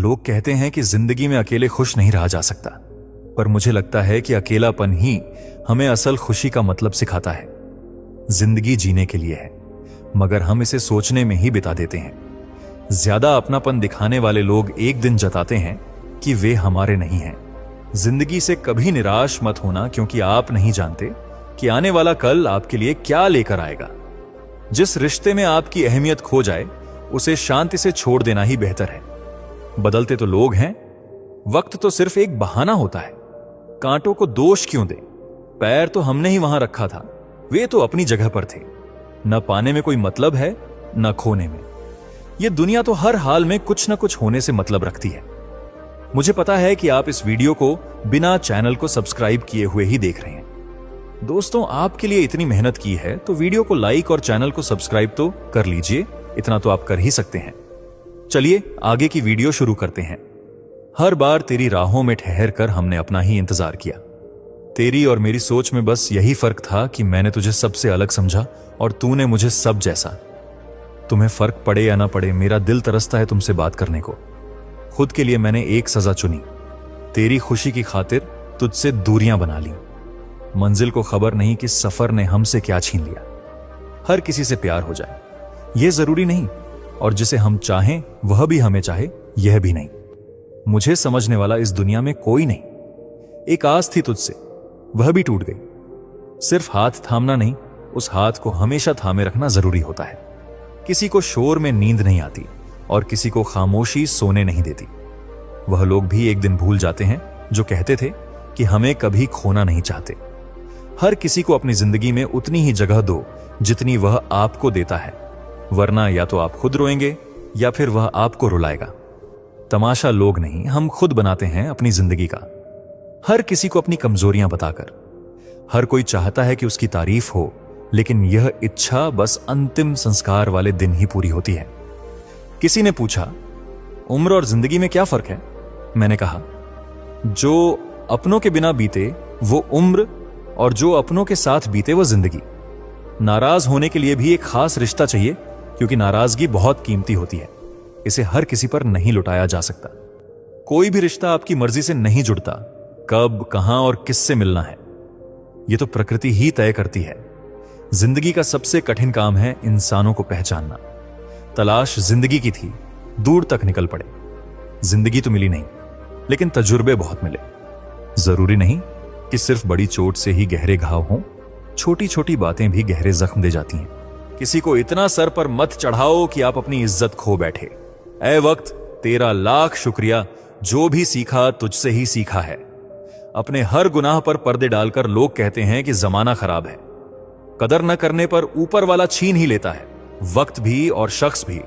लोग कहते हैं कि जिंदगी में अकेले खुश नहीं रहा जा सकता, पर मुझे लगता है कि अकेलापन ही हमें असल खुशी का मतलब सिखाता है। जिंदगी जीने के लिए है, मगर हम इसे सोचने में ही बिता देते हैं। ज्यादा अपनापन दिखाने वाले लोग एक दिन जताते हैं कि वे हमारे नहीं हैं। जिंदगी से कभी निराश मत होना, क्योंकि आप नहीं जानते कि आने वाला कल आपके लिए क्या लेकर आएगा। जिस रिश्ते में आपकी अहमियत खो जाए, उसे शांति से छोड़ देना ही बेहतर है। बदलते तो लोग हैं, वक्त तो सिर्फ एक बहाना होता है। कांटों को दोष क्यों दें? पैर तो हमने ही वहां रखा था, वे तो अपनी जगह पर थे। न पाने में कोई मतलब है, न खोने में। यह दुनिया तो हर हाल में कुछ न कुछ होने से मतलब रखती है। मुझे पता है कि आप इस वीडियो को बिना चैनल को सब्सक्राइब किए हुए ही देख रहे हैं। दोस्तों, आपके लिए इतनी मेहनत की है तो वीडियो को लाइक और चैनल को सब्सक्राइब तो कर लीजिए। इतना तो आप कर ही सकते हैं। चलिए आगे की वीडियो शुरू करते हैं। हर बार तेरी राहों में ठहर कर हमने अपना ही इंतजार किया। तेरी और मेरी सोच में बस यही फर्क था कि मैंने तुझे सबसे अलग समझा और तूने मुझे सब जैसा। तुम्हें फर्क पड़े या ना पड़े, मेरा दिल तरसता है तुमसे बात करने को। खुद के लिए मैंने एक सजा चुनी। तेरी खुशी की खातिर तुझसे दूरियां बना ली। मंजिल को खबर नहीं कि सफर ने हमसे क्या छीन लिया। हर किसी से प्यार हो जाए यह जरूरी नहीं, और जिसे हम चाहें वह भी हमें चाहे यह भी नहीं। मुझे समझने वाला इस दुनिया में कोई नहीं। एक आस थी तुझसे, वह भी टूट गई। सिर्फ हाथ थामना नहीं, उस हाथ को हमेशा थामे रखना जरूरी होता है। किसी को शोर में नींद नहीं आती और किसी को खामोशी सोने नहीं देती। वह लोग भी एक दिन भूल जाते हैं जो कहते थे कि हमें कभी खोना नहीं चाहते। हर किसी को अपनी जिंदगी में उतनी ही जगह दो जितनी वह आपको देता है, वरना या तो आप खुद रोएंगे या फिर वह आपको रुलाएगा। तमाशा लोग नहीं, हम खुद बनाते हैं अपनी जिंदगी का। हर किसी को अपनी कमजोरियां बताकर। हर कोई चाहता है कि उसकी तारीफ हो, लेकिन यह इच्छा बस अंतिम संस्कार वाले दिन ही पूरी होती है। किसी ने पूछा, उम्र और जिंदगी में क्या फर्क है? मैंने कहा, जो अपनों के बिना बीते वो उम्र, और जो अपनों के साथ बीते वो जिंदगी। नाराज होने के लिए भी एक खास रिश्ता चाहिए, क्योंकि नाराजगी बहुत कीमती होती है। इसे हर किसी पर नहीं लुटाया जा सकता। कोई भी रिश्ता आपकी मर्जी से नहीं जुड़ता। कब, कहां और किससे मिलना है, यह तो प्रकृति ही तय करती है। जिंदगी का सबसे कठिन काम है इंसानों को पहचानना। तलाश जिंदगी की थी, दूर तक निकल पड़े। जिंदगी तो मिली नहीं, लेकिन तजुर्बे बहुत मिले। जरूरी नहीं कि सिर्फ बड़ी चोट से ही गहरे घाव हों, छोटी छोटी बातें भी गहरे जख्म दे जाती हैं। किसी को इतना सर पर मत चढ़ाओ कि आप अपनी इज्जत खो बैठे। ऐ वक्त, तेरा लाख शुक्रिया, जो भी सीखा तुझसे ही सीखा है। अपने हर गुनाह पर पर्दे डालकर लोग कहते हैं कि जमाना खराब है। कदर न करने पर ऊपर वाला छीन ही लेता है, वक्त भी और शख्स भी।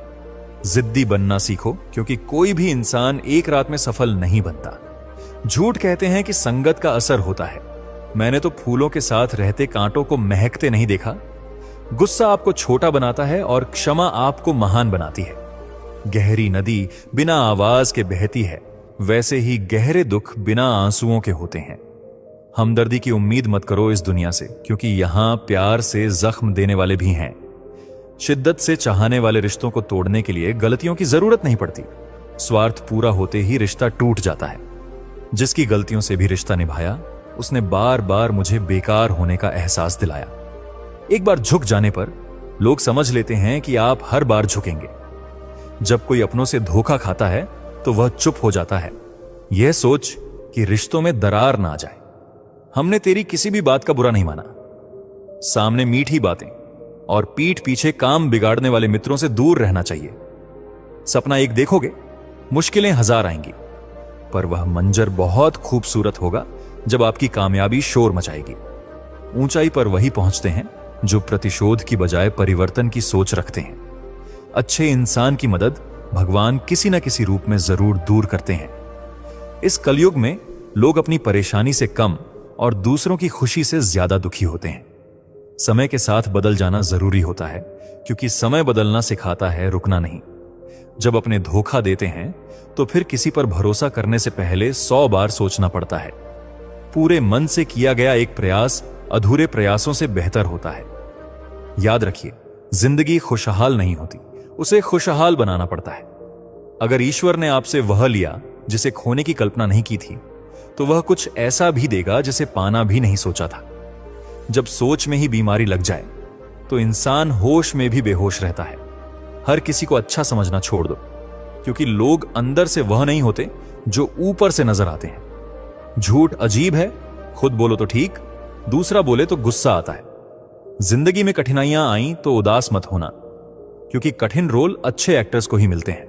जिद्दी बनना सीखो, क्योंकि कोई भी इंसान एक रात में सफल नहीं बनता। झूठ कहते हैं कि संगत का असर होता है। मैंने तो फूलों के साथ रहते कांटों को महकते नहीं देखा। गुस्सा आपको छोटा बनाता है और क्षमा आपको महान बनाती है। गहरी नदी बिना आवाज के बहती है, वैसे ही गहरे दुख बिना आंसुओं के होते हैं। हमदर्दी की उम्मीद मत करो इस दुनिया से, क्योंकि यहां प्यार से जख्म देने वाले भी हैं। शिद्दत से चाहने वाले रिश्तों को तोड़ने के लिए गलतियों की जरूरत नहीं पड़ती। स्वार्थ पूरा होते ही रिश्ता टूट जाता है। जिसकी गलतियों से भी रिश्ता निभाया, उसने बार बार मुझे बेकार होने का एहसास दिलाया। एक बार झुक जाने पर लोग समझ लेते हैं कि आप हर बार झुकेंगे। जब कोई अपनों से धोखा खाता है तो वह चुप हो जाता है, यह सोच कि रिश्तों में दरार ना आ जाए। हमने तेरी किसी भी बात का बुरा नहीं माना। सामने मीठी बातें और पीठ पीछे काम बिगाड़ने वाले मित्रों से दूर रहना चाहिए। सपना एक देखोगे, मुश्किलें हजार आएंगी, पर वह मंजर बहुत खूबसूरत होगा जब आपकी कामयाबी शोर मचाएगी। ऊंचाई पर वही पहुंचते हैं जो प्रतिशोध की बजाय परिवर्तन की सोच रखते हैं। अच्छे इंसान की मदद भगवान किसी न किसी रूप में जरूर दूर करते हैं। इस कलयुग में लोग अपनी परेशानी से कम और दूसरों की खुशी से ज्यादा दुखी होते हैं। समय के साथ बदल जाना जरूरी होता है, क्योंकि समय बदलना सिखाता है रुकना नहीं। जब अपने धोखा देते हैं तो फिर किसी पर भरोसा करने से पहले 100 बार सोचना पड़ता है। पूरे मन से किया गया एक प्रयास अधूरे प्रयासों से बेहतर होता है। याद रखिए, जिंदगी खुशहाल नहीं होती, उसे खुशहाल बनाना पड़ता है। अगर ईश्वर ने आपसे वह लिया जिसे खोने की कल्पना नहीं की थी, तो वह कुछ ऐसा भी देगा जिसे पाना भी नहीं सोचा था। जब सोच में ही बीमारी लग जाए तो इंसान होश में भी बेहोश रहता है। हर किसी को अच्छा समझना छोड़ दो, क्योंकि लोग अंदर से वह नहीं होते जो ऊपर से नजर आते हैं। झूठ अजीब है, खुद बोलो तो ठीक, दूसरा बोले तो गुस्सा आता है। जिंदगी में कठिनाइयां आई तो उदास मत होना, क्योंकि कठिन रोल अच्छे एक्टर्स को ही मिलते हैं।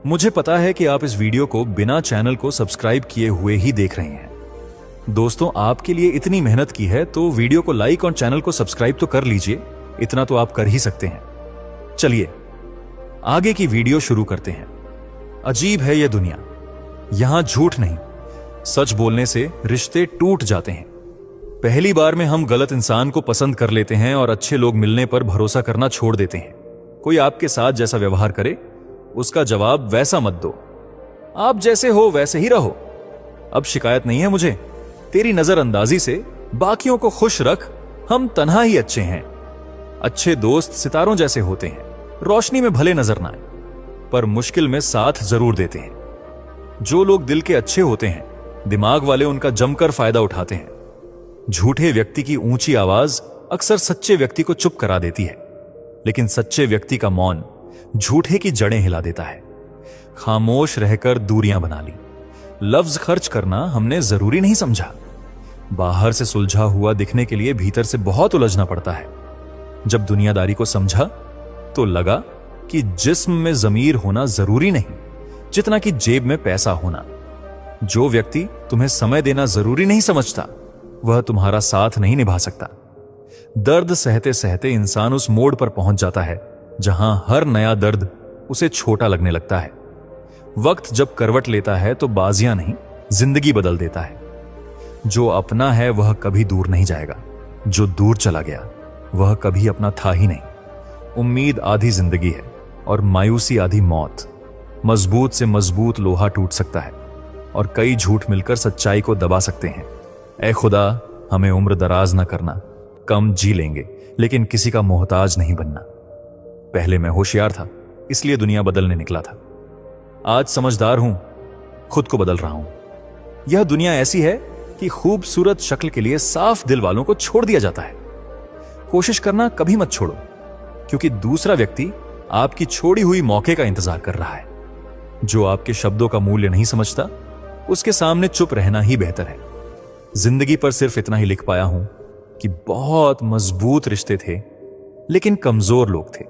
मुझे पता है कि आप इस वीडियो को बिना चैनल को सब्सक्राइब किए हुए ही देख रहे हैं। दोस्तों, आपके लिए इतनी मेहनत की है तो वीडियो को लाइक और चैनल को सब्सक्राइब तो कर लीजिए, इतना तो आप कर ही सकते हैं। चलिए आगे की वीडियो शुरू करते हैं। अजीब है यह दुनिया, यहां झूठ नहीं, सच बोलने से रिश्ते टूट जाते हैं। पहली बार में हम गलत इंसान को पसंद कर लेते हैं और अच्छे लोग मिलने पर भरोसा करना छोड़ देते हैं। कोई आपके साथ जैसा व्यवहार करे, उसका जवाब वैसा मत दो। आप जैसे हो वैसे ही रहो। अब शिकायत नहीं है मुझे, तेरी नजरअंदाजी से बाकियों को खुश रख, हम तन्हा ही अच्छे हैं। अच्छे दोस्त सितारों जैसे होते हैं, रोशनी में भले नजर ना आए, पर मुश्किल में साथ जरूर देते हैं। जो लोग दिल के अच्छे होते हैं, दिमाग वाले उनका जमकर फायदा उठाते हैं। झूठे व्यक्ति की ऊंची आवाज अक्सर सच्चे व्यक्ति को चुप करा देती है, लेकिन सच्चे व्यक्ति का मौन झूठे की जड़ें हिला देता है। खामोश रहकर दूरियां बना ली। लफ्ज खर्च करना हमने जरूरी नहीं समझा। बाहर से सुलझा हुआ दिखने के लिए भीतर से बहुत उलझना पड़ता है। जब दुनियादारी को समझा तो लगा कि जिस्म में जमीर होना जरूरी नहीं जितना कि जेब में पैसा होना। जो व्यक्ति तुम्हें समय देना जरूरी नहीं समझता, वह तुम्हारा साथ नहीं निभा सकता। दर्द सहते सहते इंसान उस मोड़ पर पहुंच जाता है जहां हर नया दर्द उसे छोटा लगने लगता है। वक्त जब करवट लेता है तो बाजियां नहीं, जिंदगी बदल देता है। जो अपना है वह कभी दूर नहीं जाएगा, जो दूर चला गया वह कभी अपना था ही नहीं। उम्मीद आधी जिंदगी है और मायूसी आधी मौत। मजबूत से मजबूत लोहा टूट सकता है और कई झूठ मिलकर सच्चाई को दबा सकते हैं। ऐ खुदा, हमें उम्र दराज न करना, कम जी लेंगे लेकिन किसी का मोहताज नहीं बनना। पहले मैं होशियार था, इसलिए दुनिया बदलने निकला था। आज समझदार हूं, खुद को बदल रहा हूं। यह दुनिया ऐसी है कि खूबसूरत शक्ल के लिए साफ दिल वालों को छोड़ दिया जाता है। कोशिश करना कभी मत छोड़ो, क्योंकि दूसरा व्यक्ति आपकी छोड़ी हुई मौके का इंतजार कर रहा है। जो आपके शब्दों का मूल्य नहीं समझता, उसके सामने चुप रहना ही बेहतर है। जिंदगी पर सिर्फ इतना ही लिख पाया हूं कि बहुत मजबूत रिश्ते थे, लेकिन कमजोर लोग थे।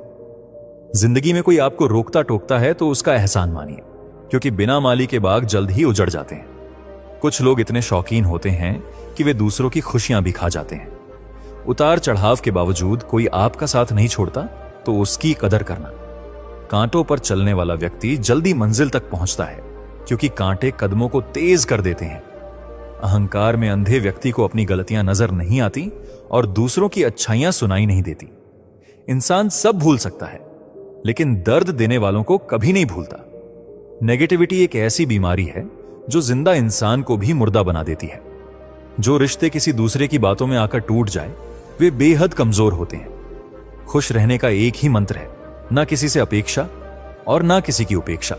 जिंदगी में कोई आपको रोकता टोकता है तो उसका एहसान मानिए, क्योंकि बिना माली के बाग जल्द ही उजड़ जाते हैं। कुछ लोग इतने शौकीन होते हैं कि वे दूसरों की खुशियां भी खा जाते हैं। उतार चढ़ाव के बावजूद कोई आपका साथ नहीं छोड़ता तो उसकी कदर करना। कांटों पर चलने वाला व्यक्ति जल्दी मंजिल तक पहुंचता है, क्योंकि कांटे कदमों को तेज कर देते हैं। अहंकार में अंधे व्यक्ति को अपनी गलतियां नजर नहीं आती और दूसरों की अच्छाइयां सुनाई नहीं देती। इंसान सब भूल सकता है, लेकिन दर्द देने वालों को कभी नहीं भूलता। नेगेटिविटी एक ऐसी बीमारी है जो जिंदा इंसान को भी मुर्दा बना देती है। जो रिश्ते किसी दूसरे की बातों में आकर टूट जाए, वे बेहद कमजोर होते हैं। खुश रहने का एक ही मंत्र है, ना किसी से अपेक्षा और ना किसी की उपेक्षा।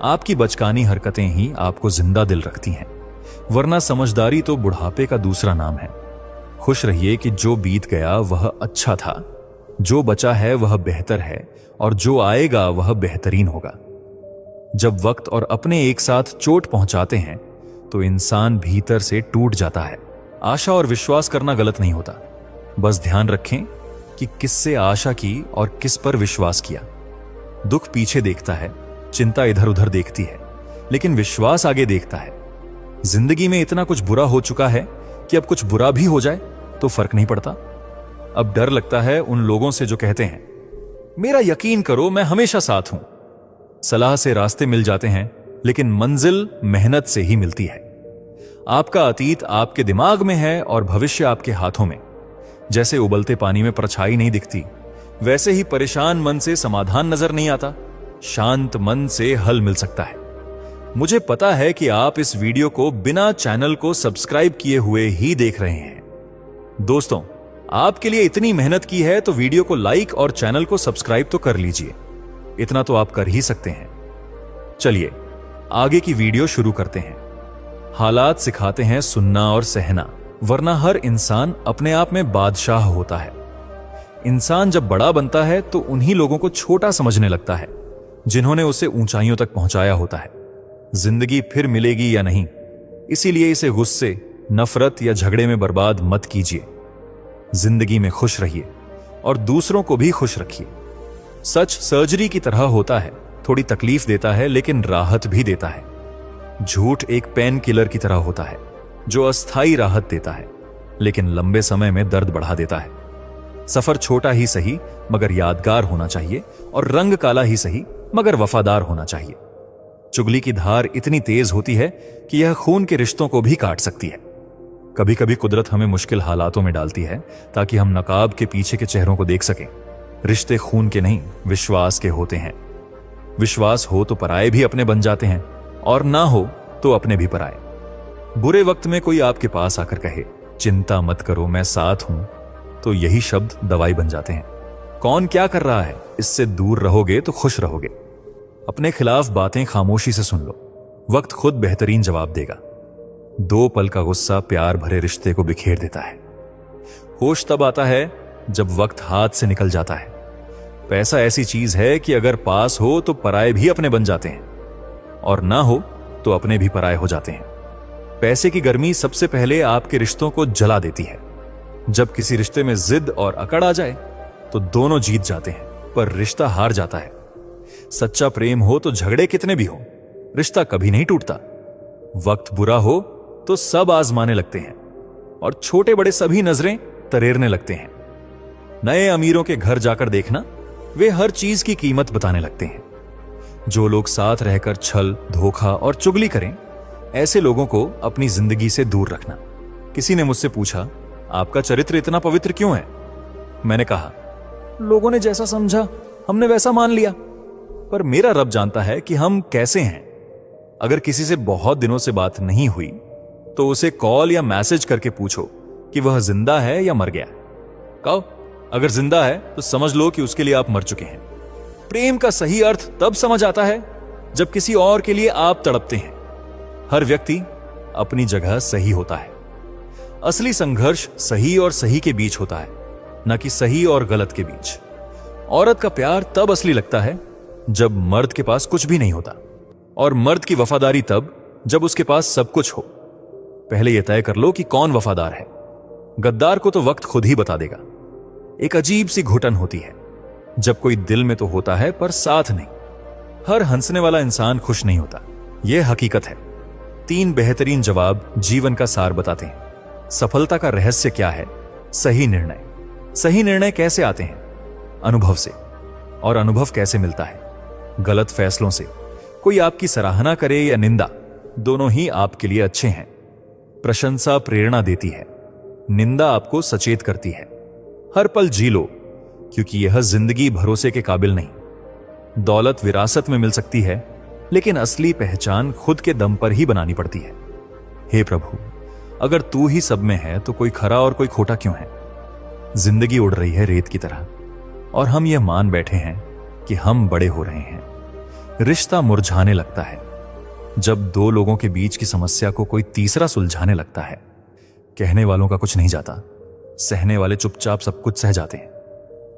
आपकी बचकानी हरकतें ही आपको जिंदा दिल रखती हैं, वरना समझदारी तो बुढ़ापे का दूसरा नाम है। खुश रहिए कि जो बीत गया वह अच्छा था, जो बचा है वह बेहतर है और जो आएगा वह बेहतरीन होगा। जब वक्त और अपने एक साथ चोट पहुंचाते हैं तो इंसान भीतर से टूट जाता है। आशा और विश्वास करना गलत नहीं होता, बस ध्यान रखें कि किससे आशा की और किस पर विश्वास किया। दुख पीछे देखता है, चिंता इधर उधर देखती है, लेकिन विश्वास आगे देखता है। जिंदगी में इतना कुछ बुरा हो चुका है कि अब कुछ बुरा भी हो जाए तो फर्क नहीं पड़ता। अब डर लगता है उन लोगों से जो कहते हैं, मेरा यकीन करो मैं हमेशा साथ हूं। सलाह से रास्ते मिल जाते हैं, लेकिन मंजिल मेहनत से ही मिलती है। आपका अतीत आपके दिमाग में है और भविष्य आपके हाथों में। जैसे उबलते पानी में परछाई नहीं दिखती, वैसे ही परेशान मन से समाधान नजर नहीं आता। शांत मन से हल मिल सकता है। मुझे पता है कि आप इस वीडियो को बिना चैनल को सब्सक्राइब किए हुए ही देख रहे हैं। दोस्तों, आपके लिए इतनी मेहनत की है तो वीडियो को लाइक और चैनल को सब्सक्राइब तो कर लीजिए, इतना तो आप कर ही सकते हैं। चलिए आगे की वीडियो शुरू करते हैं। हालात सिखाते हैं सुनना और सहना, वरना हर इंसान अपने आप में बादशाह होता है। इंसान जब बड़ा बनता है तो उन्हीं लोगों को छोटा समझने लगता है जिन्होंने उसे ऊंचाइयों तक पहुंचाया होता है। जिंदगी फिर मिलेगी या नहीं, इसीलिए इसे गुस्से, नफरत या झगड़े में बर्बाद मत कीजिए। जिंदगी में खुश रहिए और दूसरों को भी खुश रखिए। सच सर्जरी की तरह होता है, थोड़ी तकलीफ देता है लेकिन राहत भी देता है। झूठ एक पेन किलर की तरह होता है जो अस्थायी राहत देता है लेकिन लंबे समय में दर्द बढ़ा देता है। सफर छोटा ही सही मगर यादगार होना चाहिए, और रंग काला ही सही मगर वफादार होना चाहिए। चुगली की धार इतनी तेज होती है कि यह खून के रिश्तों को भी काट सकती है। कभी कभी कुदरत हमें मुश्किल हालातों में डालती है ताकि हम नकाब के पीछे के चेहरों को देख सकें। रिश्ते खून के नहीं, विश्वास के होते हैं। विश्वास हो तो पराये भी अपने बन जाते हैं, और ना हो तो अपने भी पराये। बुरे वक्त में कोई आपके पास आकर कहे चिंता मत करो मैं साथ हूं, तो यही शब्द दवाई बन जाते हैं। कौन क्या कर रहा है, इससे दूर रहोगे तो खुश रहोगे। अपने खिलाफ बातें खामोशी से सुन लो, वक्त खुद बेहतरीन जवाब देगा। 2 पल का गुस्सा प्यार भरे रिश्ते को बिखेर देता है। होश तब आता है जब वक्त हाथ से निकल जाता है। पैसा ऐसी चीज है कि अगर पास हो तो पराये भी अपने बन जाते हैं, और ना हो तो अपने भी पराये हो जाते हैं। पैसे की गर्मी सबसे पहले आपके रिश्तों को जला देती है। जब किसी रिश्ते में जिद और अकड़ आ जाए तो दोनों जीत जाते हैं, पर रिश्ता हार जाता है। सच्चा प्रेम हो तो झगड़े कितने भी हो, रिश्ता कभी नहीं टूटता। वक्त बुरा हो तो सब आजमाने लगते हैं, और छोटे बड़े सभी नजरें तरेरने लगते हैं। नए अमीरों के घर जाकर देखना, वे हर चीज की कीमत बताने लगते हैं। जो लोग साथ रहकर छल, धोखा और चुगली करें, ऐसे लोगों को अपनी जिंदगी से दूर रखना। किसी ने मुझसे पूछा, आपका चरित्र इतना पवित्र क्यों है? मैंने कहा, लोगों ने जैसा समझा हमने वैसा मान लिया, पर मेरा रब जानता है कि हम कैसे हैं। अगर किसी से बहुत दिनों से बात नहीं हुई तो उसे कॉल या मैसेज करके पूछो कि वह जिंदा है या मर गया। कहो, अगर जिंदा है तो समझ लो कि उसके लिए आप मर चुके हैं। प्रेम का सही अर्थ तब समझ आता है जब किसी और के लिए आप तड़पते हैं। हर व्यक्ति अपनी जगह सही होता है। असली संघर्ष सही और सही के बीच होता है, न कि सही और गलत के बीच। औरत का प्यार तब असली लगता है जब मर्द के पास कुछ भी नहीं होता, और मर्द की वफादारी तब जब उसके पास सब कुछ हो। पहले यह तय कर लो कि कौन वफादार है। गद्दार को तो वक्त खुद ही बता देगा। एक अजीब सी घुटन होती है जब कोई दिल में तो होता है पर साथ नहीं। हर हंसने वाला इंसान खुश नहीं होता, यह हकीकत है। 3 बेहतरीन जवाब जीवन का सार बताते हैं। सफलता का रहस्य क्या है? सही निर्णय। सही निर्णय कैसे आते हैं? अनुभव से। और अनुभव कैसे मिलता है? गलत फैसलों से। कोई आपकी सराहना करे या निंदा, दोनों ही आपके लिए अच्छे हैं। प्रशंसा प्रेरणा देती है, निंदा आपको सचेत करती है। हर पल जी लो, क्योंकि यह जिंदगी भरोसे के काबिल नहीं। दौलत विरासत में मिल सकती है, लेकिन असली पहचान खुद के दम पर ही बनानी पड़ती है। हे प्रभु, अगर तू ही सब में है तो कोई खरा और कोई खोटा क्यों है? जिंदगी उड़ रही है रेत की तरह, और हम यह मान बैठे हैं कि हम बड़े हो रहे हैं। रिश्ता मुरझाने लगता है जब 2 लोगों के बीच की समस्या को कोई तीसरा सुलझाने लगता है। कहने वालों का कुछ नहीं जाता, सहने वाले चुपचाप सब कुछ सह जाते हैं।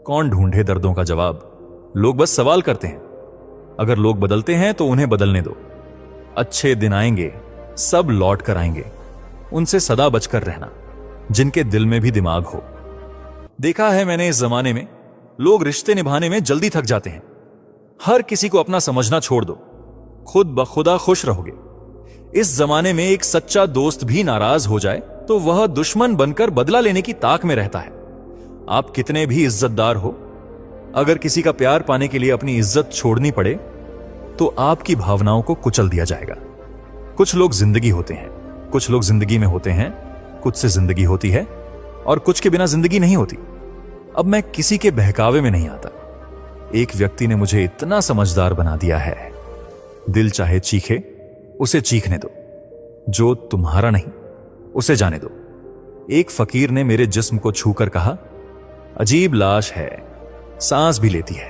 कौन ढूंढे दर्दों का जवाब? लोग बस सवाल करते हैं। अगर लोग बदलते हैं तो उन्हें बदलने दो। अच्छे दिन आएंगे, सब लौट कर आएंगे। उनसे सदा बचकर रहना जिनके दिल में भी दिमाग हो। देखा है मैंने इस जमाने में लोग रिश्ते निभाने में जल्दी थक जाते हैं। हर किसी को अपना समझना छोड़ दो, खुद बखुदा खुश रहोगे। इस जमाने में एक सच्चा दोस्त भी नाराज हो जाए तो वह दुश्मन बनकर बदला लेने की ताक में रहता है। आप कितने भी इज्जतदार हो, अगर किसी का प्यार पाने के लिए अपनी इज्जत छोड़नी पड़े तो आपकी भावनाओं को कुचल दिया जाएगा। कुछ लोग जिंदगी होते हैं, कुछ लोग जिंदगी में होते हैं, कुछ से जिंदगी होती है और कुछ के बिना जिंदगी नहीं होती। अब मैं किसी के बहकावे में नहीं आता। एक व्यक्ति ने मुझे इतना समझदार बना दिया है, दिल चाहे चीखे उसे चीखने दो, जो तुम्हारा नहीं उसे जाने दो। एक फकीर ने मेरे जिस्म को छूकर कहा, अजीब लाश है, सांस भी लेती है।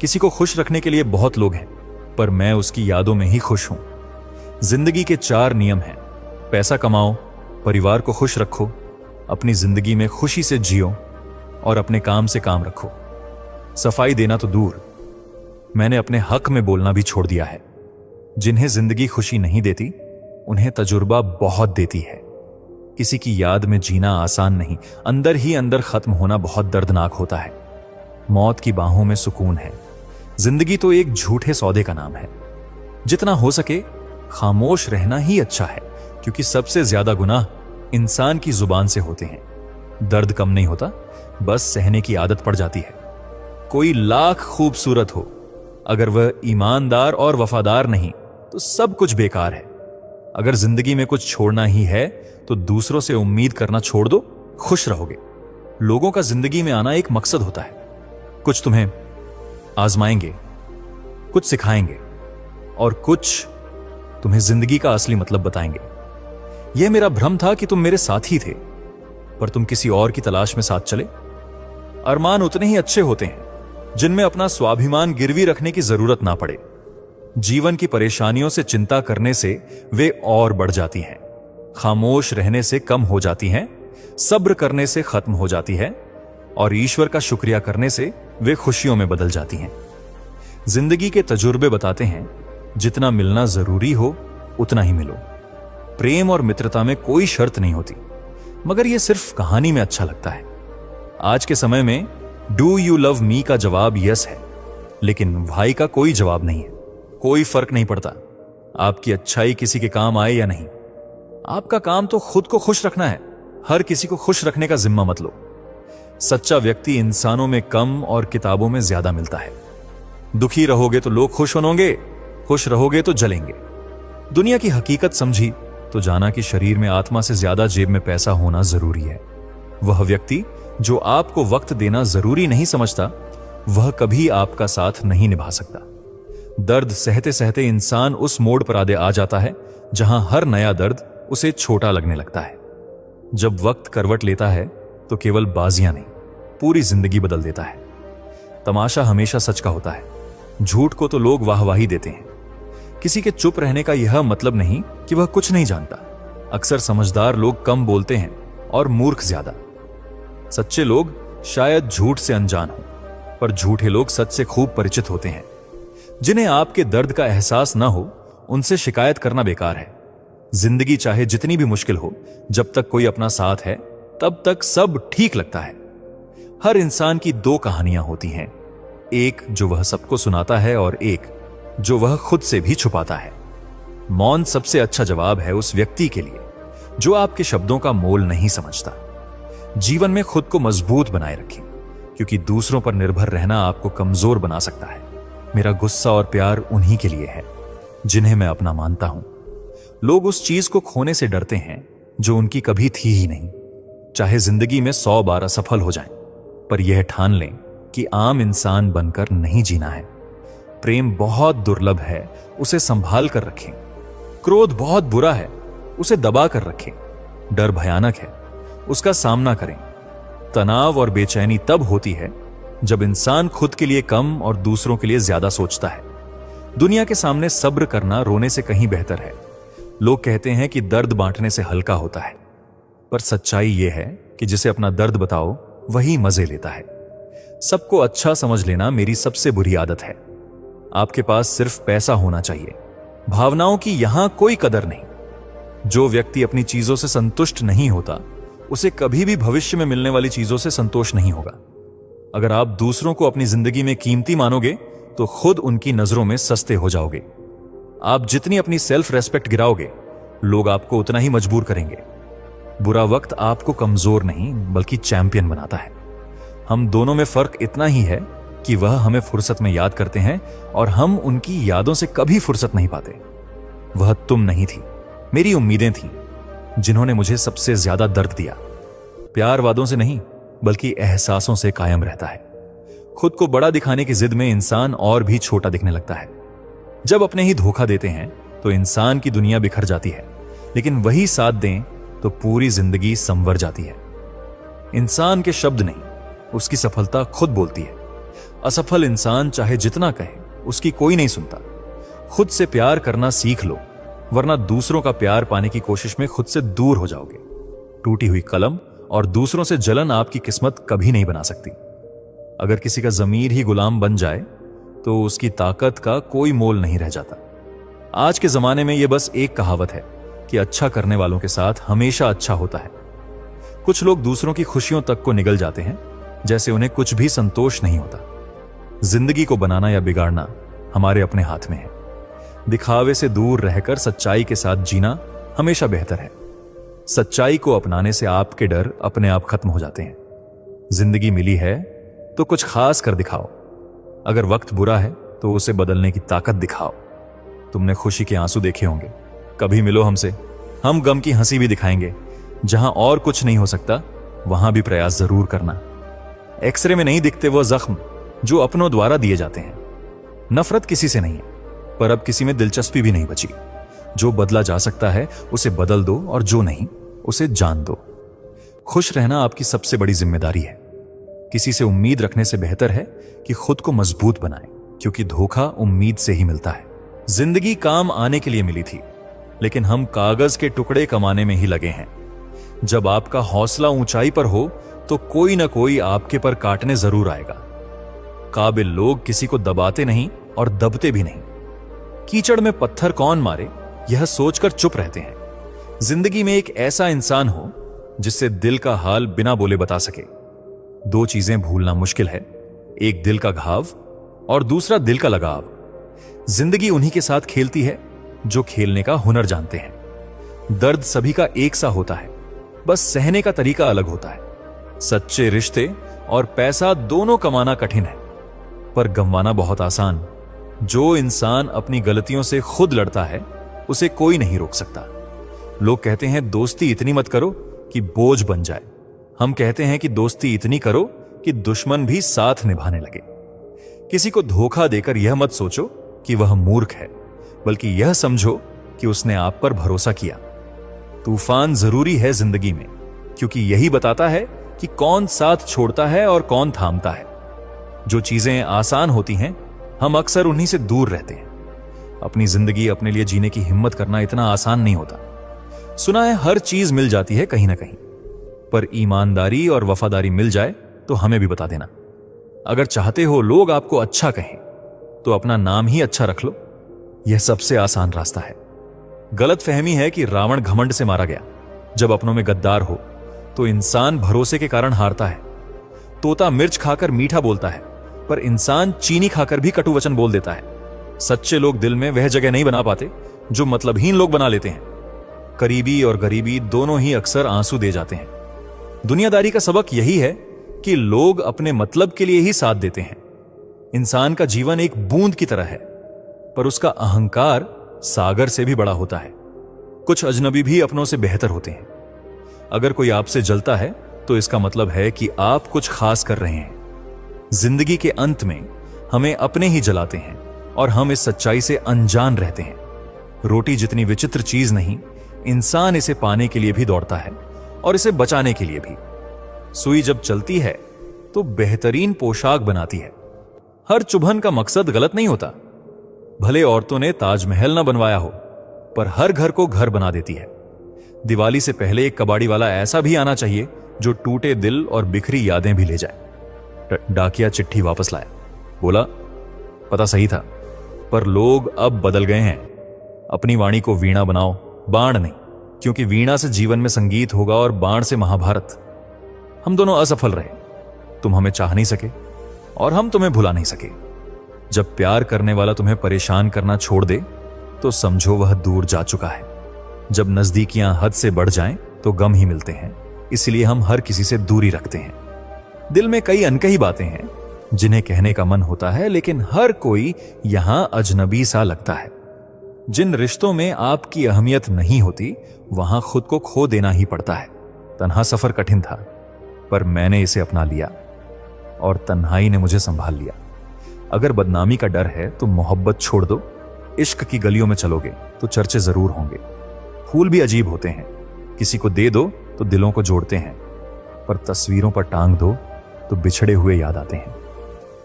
किसी को खुश रखने के लिए बहुत लोग हैं, पर मैं उसकी यादों में ही खुश हूं। जिंदगी के 4 नियम हैं। पैसा कमाओ, परिवार को खुश रखो, अपनी जिंदगी में खुशी से जियो और अपने काम से काम रखो। सफाई देना तो दूर, मैंने अपने हक में बोलना भी छोड़ दिया है। जिन्हें जिंदगी खुशी नहीं देती, उन्हें तजुर्बा बहुत देती है। किसी की याद में जीना आसान नहीं, अंदर ही अंदर खत्म होना बहुत दर्दनाक होता है। मौत की बाहों में सुकून है। जिंदगी तो एक झूठे सौदे का नाम है। जितना हो सके खामोश रहना ही अच्छा है, क्योंकि सबसे ज्यादा गुनाह इंसान की जुबान से होते हैं। दर्द कम नहीं होता, बस सहने की आदत पड़ जाती है। कोई लाख खूबसूरत हो, अगर वह ईमानदार और वफादार नहीं तो सब कुछ बेकार है। अगर जिंदगी में कुछ छोड़ना ही है तो दूसरों से उम्मीद करना छोड़ दो, खुश रहोगे। लोगों का जिंदगी में आना एक मकसद होता है। कुछ तुम्हें आजमाएंगे, कुछ सिखाएंगे और कुछ तुम्हें जिंदगी का असली मतलब बताएंगे। यह मेरा भ्रम था कि तुम मेरे साथ ही थे, पर तुम किसी और की तलाश में साथ चले। अरमान उतने ही अच्छे होते हैं जिनमें अपना स्वाभिमान गिरवी रखने की जरूरत ना पड़े। जीवन की परेशानियों से चिंता करने से वे और बढ़ जाती हैं। खामोश रहने से कम हो जाती हैं, सब्र करने से खत्म हो जाती है और ईश्वर का शुक्रिया करने से वे खुशियों में बदल जाती हैं। जिंदगी के तजुर्बे बताते हैं, जितना मिलना जरूरी हो उतना ही मिलो। प्रेम और मित्रता में कोई शर्त नहीं होती, मगर यह सिर्फ कहानी में अच्छा लगता है। आज के समय में डू यू लव मी का जवाब यस है, लेकिन भाई का कोई जवाब नहीं है। कोई फर्क नहीं पड़ता आपकी अच्छाई किसी के काम आए या नहीं। आपका काम तो खुद को खुश रखना है, हर किसी को खुश रखने का जिम्मा मत लो। सच्चा व्यक्ति इंसानों में कम और किताबों में ज्यादा मिलता है। दुखी रहोगे तो लोग खुश होंगे, खुश रहोगे तो जलेंगे। दुनिया की हकीकत समझी तो जाना कि शरीर में आत्मा से ज्यादा जेब में पैसा होना जरूरी है। वह व्यक्ति जो आपको वक्त देना जरूरी नहीं समझता, वह कभी आपका साथ नहीं निभा सकता। दर्द सहते सहते इंसान उस मोड़ पर आ जाता है जहां हर नया दर्द उसे छोटा लगने लगता है। जब वक्त करवट लेता है तो केवल बाजियां नहीं, पूरी जिंदगी बदल देता है। तमाशा हमेशा सच का होता है, झूठ को तो लोग वाहवाही देते हैं। किसी के चुप रहने का यह मतलब नहीं कि वह कुछ नहीं जानता। अक्सर समझदार लोग कम बोलते हैं और मूर्ख ज्यादा। सच्चे लोग शायद झूठ से अनजान हो, पर झूठे लोग सच से खूब परिचित होते हैं। जिन्हें आपके दर्द का एहसास ना हो, उनसे शिकायत करना बेकार है। जिंदगी चाहे जितनी भी मुश्किल हो, जब तक कोई अपना साथ है तब तक सब ठीक लगता है। हर इंसान की 2 कहानियां होती हैं, एक जो वह सबको सुनाता है और एक जो वह खुद से भी छुपाता है। मौन सबसे अच्छा जवाब है उस व्यक्ति के लिए जो आपके शब्दों का मोल नहीं समझता। जीवन में खुद को मजबूत बनाए रखें, क्योंकि दूसरों पर निर्भर रहना आपको कमजोर बना सकता है। मेरा गुस्सा और प्यार उन्हीं के लिए है जिन्हें मैं अपना मानता हूं। लोग उस चीज को खोने से डरते हैं जो उनकी कभी थी ही नहीं। चाहे जिंदगी में 100 बार असफल हो जाएं, पर यह ठान लें कि आम इंसान बनकर नहीं जीना है। प्रेम बहुत दुर्लभ है, उसे संभाल कर रखें। क्रोध बहुत बुरा है, उसे दबा कर रखें। डर भयानक है, उसका सामना करें। तनाव और बेचैनी तब होती है जब इंसान खुद के लिए कम और दूसरों के लिए ज्यादा सोचता है। दुनिया के सामने सब्र करना रोने से कहीं बेहतर है। लोग कहते हैं कि दर्द बांटने से हल्का होता है, पर सच्चाई यह है कि जिसे अपना दर्द बताओ वही मजे लेता है। सबको अच्छा समझ लेना मेरी सबसे बुरी आदत है। आपके पास सिर्फ पैसा होना चाहिए, भावनाओं की यहां कोई कदर नहीं। जो व्यक्ति अपनी चीजों से संतुष्ट नहीं होता, उसे कभी भी भविष्य में मिलने वाली चीजों से संतोष नहीं होगा। अगर आप दूसरों को अपनी जिंदगी में कीमती मानोगे तो खुद उनकी नजरों में सस्ते हो जाओगे। आप जितनी अपनी सेल्फ रेस्पेक्ट गिराओगे, लोग आपको उतना ही मजबूर करेंगे। बुरा वक्त आपको कमजोर नहीं बल्कि चैंपियन बनाता है। हम दोनों में फर्क इतना ही है कि वह हमें फुर्सत में याद करते हैं और हम उनकी यादों से कभी फुर्सत नहीं पाते। वह तुम नहीं थी, मेरी उम्मीदें थीं, जिन्होंने मुझे सबसे ज्यादा दर्द दिया। प्यार वादों से नहीं बल्कि एहसासों से कायम रहता है। खुद को बड़ा दिखाने की जिद में इंसान और भी छोटा दिखने लगता है। जब अपने ही धोखा देते हैं तो इंसान की दुनिया बिखर जाती है, लेकिन वही साथ दें तो पूरी जिंदगी संवर जाती है। इंसान के शब्द नहीं, उसकी सफलता खुद बोलती है। असफल इंसान चाहे जितना कहे, उसकी कोई नहीं सुनता। खुद से प्यार करना सीख लो, वरना दूसरों का प्यार पाने की कोशिश में खुद से दूर हो जाओगे। टूटी हुई कलम और दूसरों से जलन आपकी किस्मत कभी नहीं बना सकती। अगर किसी का जमीर ही गुलाम बन जाए तो उसकी ताकत का कोई मोल नहीं रह जाता। आज के जमाने में यह बस एक कहावत है कि अच्छा करने वालों के साथ हमेशा अच्छा होता है। कुछ लोग दूसरों की खुशियों तक को निगल जाते हैं, जैसे उन्हें कुछ भी संतोष नहीं होता। जिंदगी को बनाना या बिगाड़ना हमारे अपने हाथ में है। दिखावे से दूर रहकर सच्चाई के साथ जीना हमेशा बेहतर है। सच्चाई को अपनाने से आपके डर अपने आप खत्म हो जाते हैं। जिंदगी मिली है तो कुछ खास कर दिखाओ। अगर वक्त बुरा है तो उसे बदलने की ताकत दिखाओ। तुमने खुशी के आंसू देखे होंगे, कभी मिलो हमसे, हम गम की हंसी भी दिखाएंगे। जहां और कुछ नहीं हो सकता वहां भी प्रयास जरूर करना। एक्सरे में नहीं दिखते वो जख्म जो अपनों द्वारा दिए जाते हैं। नफरत किसी से नहीं है, पर अब किसी में दिलचस्पी भी नहीं बची। जो बदला जा सकता है उसे बदल दो और जो नहीं उसे जान दो। खुश रहना आपकी सबसे बड़ी जिम्मेदारी है। किसी से उम्मीद रखने से बेहतर है कि खुद को मजबूत बनाएं, क्योंकि धोखा उम्मीद से ही मिलता है। जिंदगी काम आने के लिए मिली थी, लेकिन हम कागज के टुकड़े कमाने में ही लगे हैं। जब आपका हौसला ऊंचाई पर हो तो कोई ना कोई आपके पर काटने जरूर आएगा। काबिल लोग किसी को दबाते नहीं और दबते भी नहीं। कीचड़ में पत्थर कौन मारे यह सोचकर चुप रहते हैं। जिंदगी में एक ऐसा इंसान हो जिससे दिल का हाल बिना बोले बता सके। दो चीजें भूलना मुश्किल है, एक दिल का घाव और दूसरा दिल का लगाव। जिंदगी उन्हीं के साथ खेलती है जो खेलने का हुनर जानते हैं। दर्द सभी का एक सा होता है, बस सहने का तरीका अलग होता है। सच्चे रिश्ते और पैसा दोनों कमाना कठिन है, पर गंवाना बहुत आसान। जो इंसान अपनी गलतियों से खुद लड़ता है उसे कोई नहीं रोक सकता। लोग कहते हैं दोस्ती इतनी मत करो कि बोझ बन जाए। हम कहते हैं कि दोस्ती इतनी करो कि दुश्मन भी साथ निभाने लगे। किसी को धोखा देकर यह मत सोचो कि वह मूर्ख है, बल्कि यह समझो कि उसने आप पर भरोसा किया। तूफान जरूरी है जिंदगी में, क्योंकि यही बताता है कि कौन साथ छोड़ता है और कौन थामता है। जो चीजें आसान होती हैं हम अक्सर उन्हीं से दूर रहते हैं। अपनी जिंदगी अपने लिए जीने की हिम्मत करना इतना आसान नहीं होता। सुना है हर चीज मिल जाती है कहीं ना कहीं, पर ईमानदारी और वफादारी मिल जाए तो हमें भी बता देना। अगर चाहते हो लोग आपको अच्छा कहें तो अपना नाम ही अच्छा रख लो। यह सबसे आसान रास्ता है। गलत फहमी है कि रावण घमंड से मारा गया। जब अपनों में गद्दार हो तो इंसान भरोसे के कारण हारता है। तोता मिर्च खाकर मीठा बोलता है, पर इंसान चीनी खाकर भी कटु वचन बोल देता है। सच्चे लोग दिल में वह जगह नहीं बना पाते जो मतलबहीन लोग बना लेते हैं। करीबी और गरीबी दोनों ही अक्सर आंसू दे जाते हैं। दुनियादारी का सबक यही है कि लोग अपने मतलब के लिए ही साथ देते हैं। इंसान का जीवन एक बूंद की तरह है, पर उसका अहंकार सागर से भी बड़ा होता है। कुछ अजनबी भी अपनों से बेहतर होते हैं। अगर कोई आपसे जलता है तो इसका मतलब है कि आप कुछ खास कर रहे हैं। जिंदगी के अंत में हमें अपने ही जलाते हैं और हम इस सच्चाई से अनजान रहते हैं। रोटी जितनी विचित्र चीज नहीं, इंसान इसे पाने के लिए भी दौड़ता है और इसे बचाने के लिए भी। सुई जब चलती है तो बेहतरीन पोशाक बनाती है। हर चुभन का मकसद गलत नहीं होता। भले औरतों ने ताजमहल ना बनवाया हो, पर हर घर को घर बना देती है। दिवाली से पहले एक कबाड़ी वाला ऐसा भी आना चाहिए जो टूटे दिल और बिखरी यादें भी ले जाए। डाकिया चिट्ठी वापस लाया, बोला पता सही था, पर लोग अब बदल गए हैं। अपनी वाणी को वीणा बनाओ, बाण नहीं, क्योंकि वीणा से जीवन में संगीत होगा और बाण से महाभारत। हम दोनों असफल रहे। तुम हमें चाह नहीं सके और हम तुम्हें भुला नहीं सके। जब प्यार करने वाला तुम्हें परेशान करना छोड़ दे तो समझो वह दूर जा चुका है। जब नजदीकियां हद से बढ़ जाएं तो गम ही मिलते हैं, इसलिए हम हर किसी से दूरी रखते हैं। दिल में कई अनकही बातें हैं जिन्हें कहने का मन होता है, लेकिन हर कोई यहां अजनबी सा लगता है। जिन रिश्तों में आपकी अहमियत नहीं होती वहां खुद को खो देना ही पड़ता है। तन्हा सफर कठिन था, पर मैंने इसे अपना लिया और तन्हाई ने मुझे संभाल लिया। अगर बदनामी का डर है तो मोहब्बत छोड़ दो। इश्क की गलियों में चलोगे तो चर्चे जरूर होंगे। फूल भी अजीब होते हैं, किसी को दे दो तो दिलों को जोड़ते हैं, पर तस्वीरों पर टांग दो तो बिछड़े हुए याद आते हैं।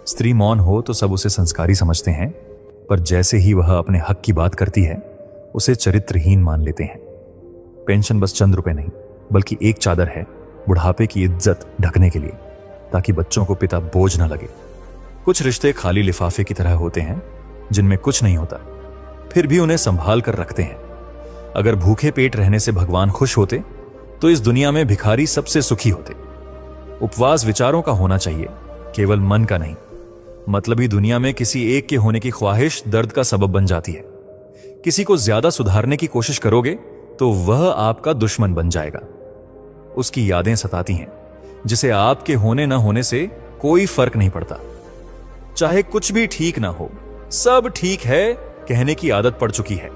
स्त्री मौन हो तो सब उसे संस्कारी समझते हैं, पर जैसे ही वह अपने हक की बात करती है उसे चरित्रहीन मान लेते हैं। पेंशन बस चंद रुपए नहीं बल्कि एक चादर है बुढ़ापे की इज्जत ढकने के लिए, ताकि बच्चों को पिता बोझ न लगे। कुछ रिश्ते खाली लिफाफे की तरह होते हैं जिनमें कुछ नहीं होता, फिर भी उन्हें संभाल कर रखते हैं। अगर भूखे पेट रहने से भगवान खुश होते तो इस दुनिया में भिखारी सबसे सुखी होते। उपवास विचारों का होना चाहिए, केवल मन का नहीं। मतलबी दुनिया में किसी एक के होने की ख्वाहिश दर्द का सबब बन जाती है। किसी को ज्यादा सुधारने की कोशिश करोगे तो वह आपका दुश्मन बन जाएगा। उसकी यादें सताती हैं, जिसे आपके होने न होने से कोई फर्क नहीं पड़ता। चाहे कुछ भी ठीक ना हो, सब ठीक है कहने की आदत पड़ चुकी है।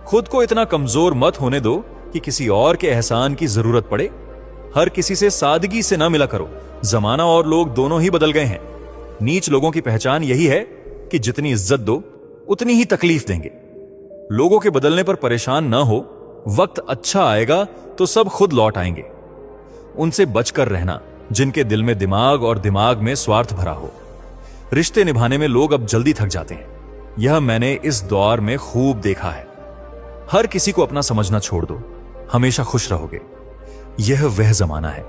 खुद को इतना कमजोर मत होने दो कि किसी और के एहसान की जरूरत पड़े। हर किसी से सादगी से ना मिला करो। जमाना और लोग दोनों ही बदल गए हैं। नीच लोगों की पहचान यही है कि जितनी इज्जत दो उतनी ही तकलीफ देंगे। लोगों के बदलने पर परेशान ना हो, वक्त अच्छा आएगा तो सब खुद लौट आएंगे। उनसे बचकर रहना जिनके दिल में दिमाग और दिमाग में स्वार्थ भरा हो। रिश्ते निभाने में लोग अब जल्दी थक जाते हैं। यह मैंने इस दौर में खूब देखा है। हर किसी को अपना समझना छोड़ दो, हमेशा खुश रहोगे। यह वह जमाना है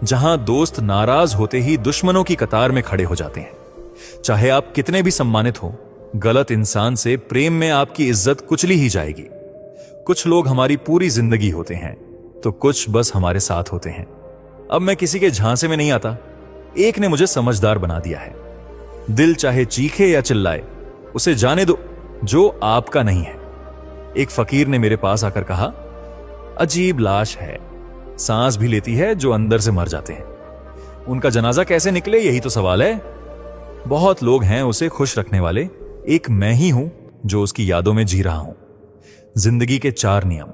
जहां दोस्त नाराज होते ही दुश्मनों की कतार में खड़े हो जाते हैं। चाहे आप कितने भी सम्मानित हो, गलत इंसान से प्रेम में आपकी इज्जत कुचली ही जाएगी। कुछ लोग हमारी पूरी जिंदगी होते हैं तो कुछ बस हमारे साथ होते हैं। अब मैं किसी के झांसे में नहीं आता। एक ने मुझे समझदार बना दिया है। दिल चाहे चीखे या चिल्लाए, उसे जाने दो जो आपका नहीं है। एक फकीर ने मेरे पास आकर कहा, अजीब लाश है, सांस भी लेती है जो अंदर से मर जाते हैं। उनका जनाजा कैसे निकले, यही तो सवाल है। बहुत लोग हैं उसे खुश रखने वाले, एक मैं ही हूं जो उसकी यादों में जी रहा हूं। जिंदगी के 4 नियम: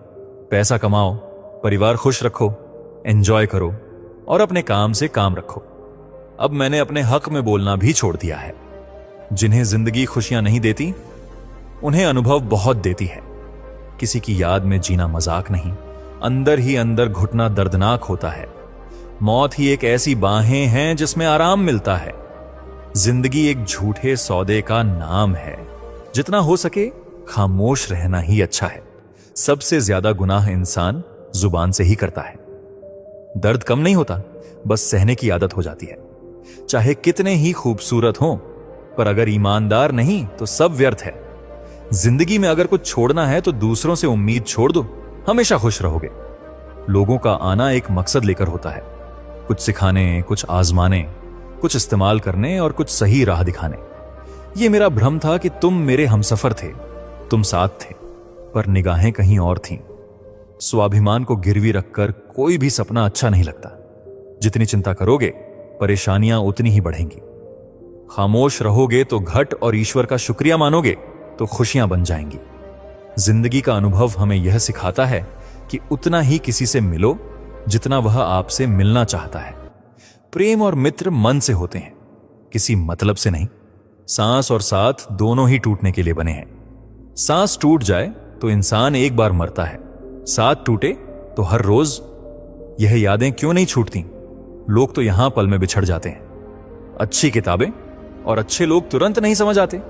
पैसा कमाओ, परिवार खुश रखो, एंजॉय करो और अपने काम से काम रखो। अब मैंने अपने हक में बोलना भी छोड़ दिया है। जिन्हें जिंदगी खुशियां नहीं देती, उन्हें अनुभव बहुत देती है। किसी की याद में जीना मजाक नहीं, अंदर ही अंदर घुटना दर्दनाक होता है। मौत ही एक ऐसी बाहें हैं जिसमें आराम मिलता है। जिंदगी एक झूठे सौदे का नाम है। जितना हो सके खामोश रहना ही अच्छा है। सबसे ज्यादा गुनाह इंसान जुबान से ही करता है। दर्द कम नहीं होता, बस सहने की आदत हो जाती है। चाहे कितने ही खूबसूरत हों, पर अगर ईमानदार नहीं तो सब व्यर्थ है। जिंदगी में अगर कुछ छोड़ना है तो दूसरों से उम्मीद छोड़ दो, हमेशा खुश रहोगे। लोगों का आना एक मकसद लेकर होता है, कुछ सिखाने, कुछ आजमाने, कुछ इस्तेमाल करने और कुछ सही राह दिखाने। यह मेरा भ्रम था कि तुम मेरे हमसफर थे, तुम साथ थे, पर निगाहें कहीं और थीं। स्वाभिमान को गिरवी रखकर कोई भी सपना अच्छा नहीं लगता। जितनी चिंता करोगे परेशानियां उतनी ही बढ़ेंगी। खामोश रहोगे तो घट और ईश्वर का शुक्रिया मानोगे तो खुशियां बन जाएंगी। जिंदगी का अनुभव हमें यह सिखाता है कि उतना ही किसी से मिलो जितना वह आपसे मिलना चाहता है। प्रेम और मित्र मन से होते हैं, किसी मतलब से नहीं। सांस और साथ दोनों ही टूटने के लिए बने हैं। सांस टूट जाए तो इंसान एक बार मरता है, साथ टूटे तो हर रोज। यह यादें क्यों नहीं छूटती? लोग तो यहां पल में बिछड़ जाते हैं। अच्छी किताबें और अच्छे लोग तुरंत नहीं समझ आते,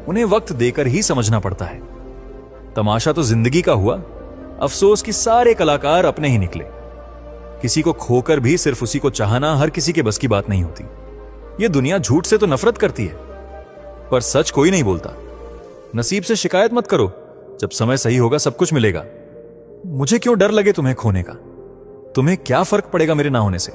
उन्हें वक्त देकर ही समझना पड़ता है। तमाशा तो जिंदगी का हुआ, अफसोस कि सारे कलाकार अपने ही निकले। किसी को खोकर भी सिर्फ उसी को चाहना हर किसी के बस की बात नहीं होती। यह दुनिया झूठ से तो नफरत करती है, पर सच कोई नहीं बोलता। नसीब से शिकायत मत करो, जब समय सही होगा सब कुछ मिलेगा। मुझे क्यों डर लगे तुम्हें खोने का? तुम्हें क्या फर्क पड़ेगा मेरे ना होने से?